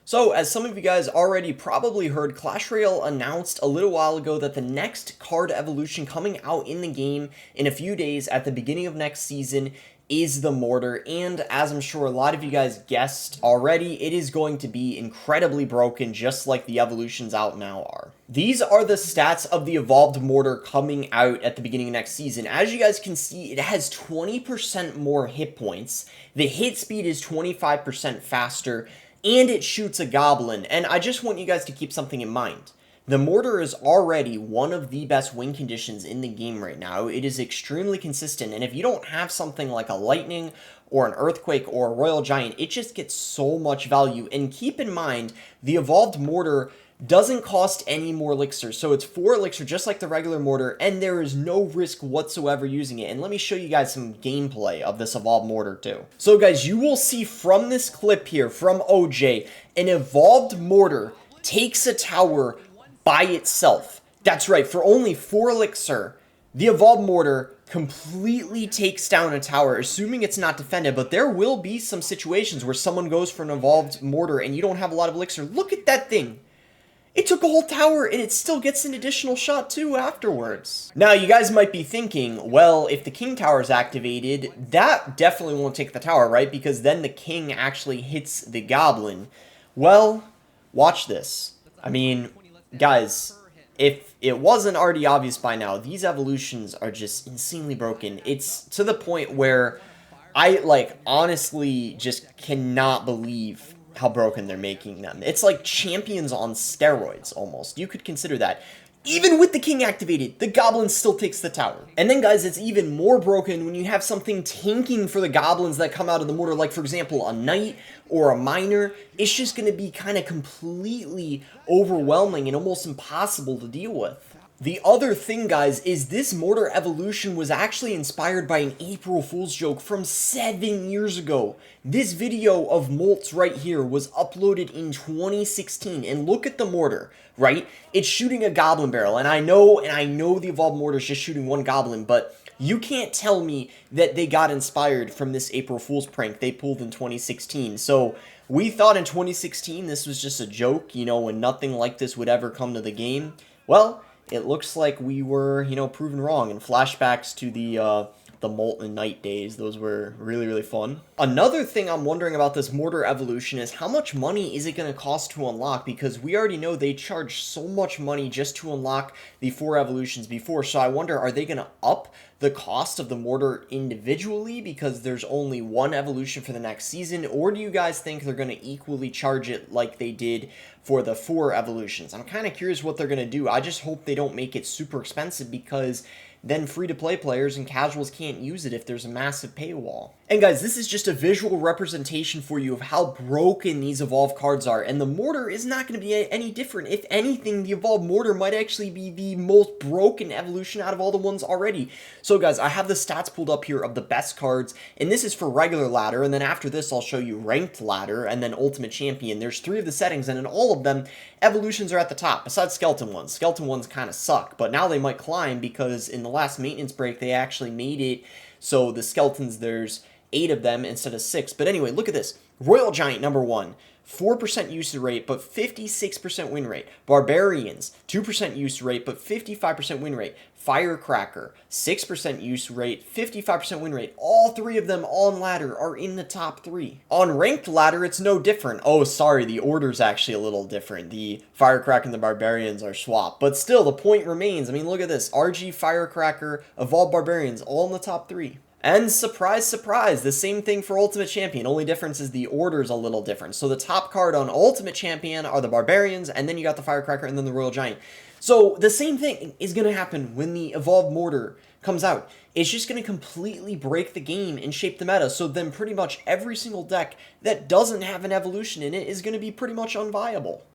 So, as some of you guys already probably heard, Clash Royale announced a little while ago that the next card evolution coming out in the game in a few days at the beginning of next season is the Mortar, and as I'm sure a lot of you guys guessed already, it is going to be incredibly broken just like the evolutions out now are. These are the stats of the evolved Mortar coming out at the beginning of next season. As you guys can see, it has 20% more hit points, the hit speed is 25% faster, and it shoots a goblin. And I just want you guys to keep something in mind. The Mortar is already one of the best win conditions in the game right now. It is extremely consistent, and if you don't have something like a Lightning or an Earthquake or a Royal Giant, it just gets so much value. And keep in mind, the Evolved Mortar doesn't cost any more elixir, so it's 4 elixir just like the regular Mortar, and there is no risk whatsoever using it. And let me show you guys some gameplay of this Evolved Mortar too. So guys, you will see from this clip here from OJ, an Evolved Mortar takes a tower by itself. That's right, for only 4 elixir, the Evolved Mortar completely takes down a tower, assuming it's not defended, but there will be some situations where someone goes for an Evolved Mortar and you don't have a lot of elixir. Look at that thing. It took a whole tower, and it still gets an additional shot, too, afterwards. Now, you guys might be thinking, well, if the King Tower is activated, that definitely won't take the tower, right? Because then the King actually hits the Goblin. Well, watch this. I mean, guys, if it wasn't already obvious by now, these evolutions are just insanely broken. It's to the point where I, honestly just cannot believe how broken they're making them. It's like champions on steroids, almost. You could consider that. Even with the king activated, the goblin still takes the tower. And then, guys, it's even more broken when you have something tanking for the goblins that come out of the mortar, like, for example, a knight or a miner. It's just going to be kind of completely overwhelming and almost impossible to deal with. The other thing, guys, is this Mortar Evolution was actually inspired by an April Fool's joke from 7 years ago. This video of Moltz right here was uploaded in 2016, and look at the Mortar, right? It's shooting a Goblin Barrel, and I know the Evolved Mortar is just shooting one Goblin, but you can't tell me that they got inspired from this April Fool's prank they pulled in 2016. So we thought in 2016 this was just a joke, you know, and nothing like this would ever come to the game. Well, it looks like we were, you know, proven wrong. And flashbacks to the Molten Knight days, those were really, really fun. Another thing I'm wondering about this Mortar Evolution is how much money is it going to cost to unlock? Because we already know they charge so much money just to unlock the 4 evolutions before. So I wonder, are they going to up the cost of the Mortar individually because there's only one evolution for the next season? Or do you guys think they're going to equally charge it like they did for the 4 evolutions? I'm kind of curious what they're going to do. I just hope they don't make it super expensive, because then free-to-play players and casuals can't use it if there's a massive paywall. And guys, this is just a visual representation for you of how broken these Evolved cards are, and the Mortar is not going to be any different. If anything, the Evolved Mortar might actually be the most broken evolution out of all the ones already. So guys, I have the stats pulled up here of the best cards, and this is for regular ladder, and then after this I'll show you ranked ladder, and then ultimate champion. There's 3 of the settings, and in all of them, evolutions are at the top, besides skeleton ones. Skeleton ones kind of suck, but now they might climb because in the last maintenance break they actually made it so the skeletons, there's 8 of them instead of 6. But anyway, look at this. Royal Giant, number 1. 4% use rate, but 56% win rate. Barbarians, 2% use rate, but 55% win rate. Firecracker, 6% use rate, 55% win rate. All 3 of them on ladder are in the top 3. On ranked ladder, it's no different. Oh, sorry, the order's actually a little different. The Firecracker and the Barbarians are swapped. But still, the point remains. I mean, look at this. RG, Firecracker, Evolved Barbarians, all in the top 3. And surprise, surprise, the same thing for Ultimate Champion. Only difference is the order's a little different. So the top card on Ultimate Champion are the Barbarians, and then you got the Firecracker, and then the Royal Giant. So the same thing is going to happen when the Evolved Mortar comes out. It's just going to completely break the game and shape the meta. So then pretty much every single deck that doesn't have an evolution in it is going to be pretty much unviable.